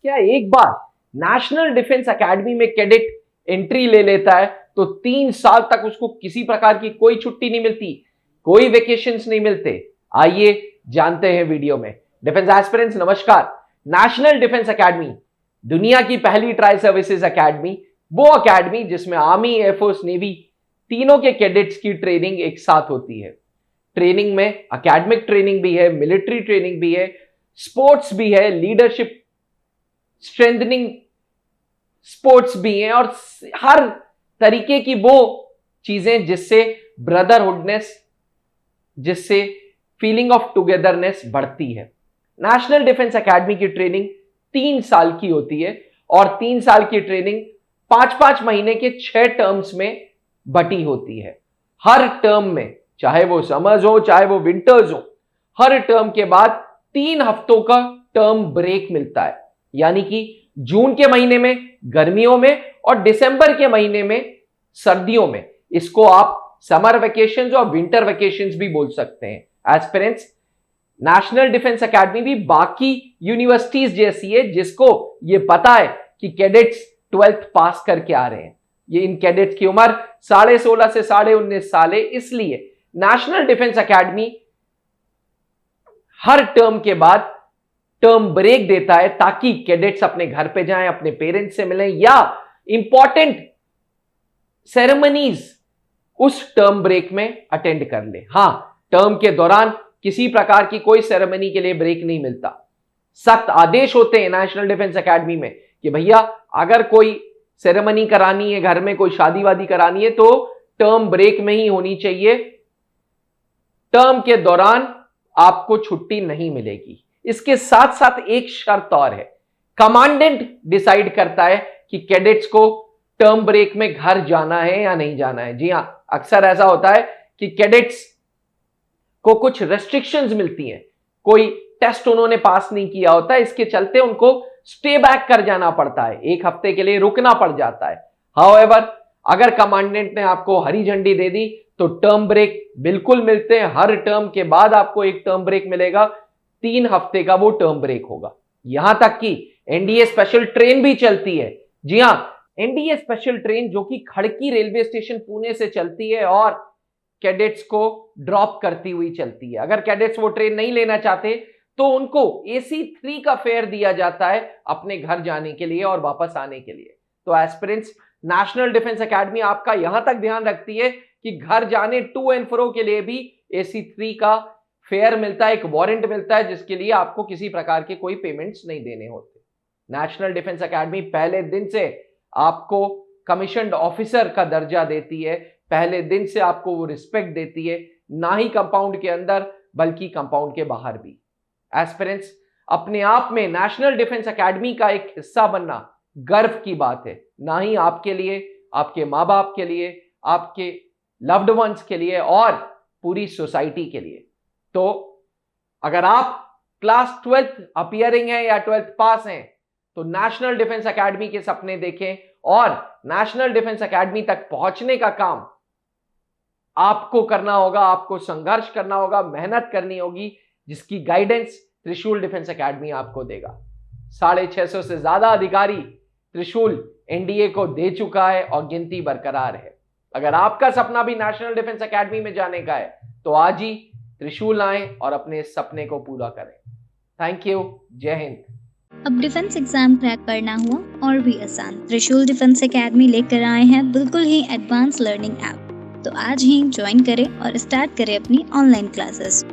क्या एक बार national defence academy में कैडेट एंट्री ले लेता है तो 3 साल तक उसको किसी प्रकार की कोई छुट्टी नहीं मिलती, कोई वेकेशंस नहीं मिलते? आइए जानते हैं वीडियो में। डिफेंस एस्पिरेंट्स नमस्कार। नेशनल डिफेंस एकेडमी दुनिया की पहली ट्राई सर्विसेज एकेडमी, वो एकेडमी जिसमें आर्मी, एयरफोर्स, नेवी तीनों के कैडेट्स की ट्रेनिंग एक साथ होती है। ट्रेनिंग में एकेडमिक ट्रेनिंग भी है, मिलिट्री ट्रेनिंग भी है, स्पोर्ट्स भी है, लीडरशिप स्ट्रेंथनिंग स्पोर्ट्स भी हैं और हर तरीके की वो चीजें जिससे ब्रदरहुडनेस, जिससे फीलिंग ऑफ टुगेदरनेस बढ़ती है। नेशनल डिफेंस एकेडमी की ट्रेनिंग 3 साल की होती है और 3 साल की ट्रेनिंग 5-5 महीने के 6 टर्म्स में बटी होती है। हर टर्म में, चाहे वो समर्स हो चाहे वो विंटर्स हो, हर टर्म के बाद 3 हफ्तों का टर्म ब्रेक मिलता है। यानी कि जून के महीने में गर्मियों में और दिसंबर के महीने में सर्दियों में। इसको आप समर वेकेशंस और विंटर वेकेशंस भी बोल सकते हैं। एस्पिरेंट्स, नेशनल डिफेंस एकेडमी भी बाकी यूनिवर्सिटीज जैसी है जिसको ये पता है कि कैडेट्स 12th पास करके आ रहे हैं। ये इन कैडेट्स की उम्र 16.5 से 19.5 साल है, इसलिए नेशनल डिफेंस एकेडमी हर टर्म के बाद टर्म ब्रेक देता है ताकि कैडेट्स अपने घर पे जाएं, अपने पेरेंट्स से मिलें या इंपॉर्टेंट सेरेमनीज उस टर्म ब्रेक में अटेंड कर ले। हां, टर्म के दौरान किसी प्रकार की कोई सेरेमनी के लिए ब्रेक नहीं मिलता। सख्त आदेश होते हैं नेशनल डिफेंस एकेडमी में कि भैया अगर कोई सेरेमनी करानी है, घर में कोई शादी वादी करानी है तो टर्म ब्रेक में ही होनी चाहिए। टर्म के दौरान आपको छुट्टी नहीं मिलेगी। इसके साथ साथ एक शर्त और है, कमांडेंट डिसाइड करता है कि कैडेट्स को टर्म ब्रेक में घर जाना है या नहीं जाना है। जी हां, अक्सर ऐसा होता है कि कैडेट्स को कुछ रेस्ट्रिक्शंस मिलती हैं, कोई टेस्ट उन्होंने पास नहीं किया होता है, इसके चलते उनको स्टे बैक कर जाना पड़ता है, 1 हफ्ते के लिए रुकना पड़ जाता है। हाउएवर, अगर कमांडेंट ने आपको हरी झंडी दे दी तो टर्म ब्रेक बिल्कुल मिलते हैं। हर टर्म के बाद आपको एक टर्म ब्रेक मिलेगा, 3 हफ्ते का वो टर्म ब्रेक होगा। यहां तक कि एनडीए स्पेशल ट्रेन भी चलती है। जी हां, एनडीए स्पेशल ट्रेन जो कि खड़की रेलवे स्टेशन पुणे से चलती है और कैडेट्स को ड्रॉप करती हुई चलती है। अगर कैडेट्स वो ट्रेन नहीं लेना चाहते तो उनको AC3 का फेयर दिया जाता है अपने घर जाने के लिए और वापस आने के लिए। तो एस्पिरेंट्स, नेशनल डिफेंस एकेडमी आपका यहां तक ध्यान रखती है कि घर जाने टू एंड फ्रो के लिए भी AC3 का फेयर मिलता है, एक वारंट मिलता है जिसके लिए आपको किसी प्रकार के कोई पेमेंट्स नहीं देने होते। नेशनल डिफेंस एकेडमी पहले दिन से आपको कमीशन्ड ऑफिसर का दर्जा देती है, पहले दिन से आपको वो रिस्पेक्ट देती है, ना ही कंपाउंड के अंदर बल्कि कंपाउंड के बाहर भी। एस्पिरेंट्स, अपने आप में नेशनल डिफेंस एकेडमी का एक हिस्सा बनना गर्व की बात है, ना ही आपके लिए, आपके माँ बाप के लिए, आपके लव्ड वंस के लिए और पूरी सोसाइटी के लिए। तो अगर आप क्लास 12th अपीयरिंग है या 12th पास हैं तो नेशनल डिफेंस एकेडमी के सपने देखें और नेशनल डिफेंस एकेडमी तक पहुंचने का काम आपको करना होगा, आपको संघर्ष करना होगा, मेहनत करनी होगी, जिसकी गाइडेंस त्रिशूल डिफेंस एकेडमी आपको देगा। 650 से ज्यादा अधिकारी त्रिशूल एनडीए को दे चुका है और गिनती बरकरार है। अगर आपका सपना भी नेशनल डिफेंस एकेडमी में जाने का है तो आज ही त्रिशूल आए और अपने इस सपने को पूरा करें। Thank you. जय हिंद। अब डिफेंस एग्जाम क्रैक करना हुआ और भी आसान, त्रिशूल डिफेंस एकेडमी लेकर आए हैं बिल्कुल ही एडवांस लर्निंग ऐप। तो आज ही ज्वाइन करें और स्टार्ट करें अपनी ऑनलाइन क्लासेस।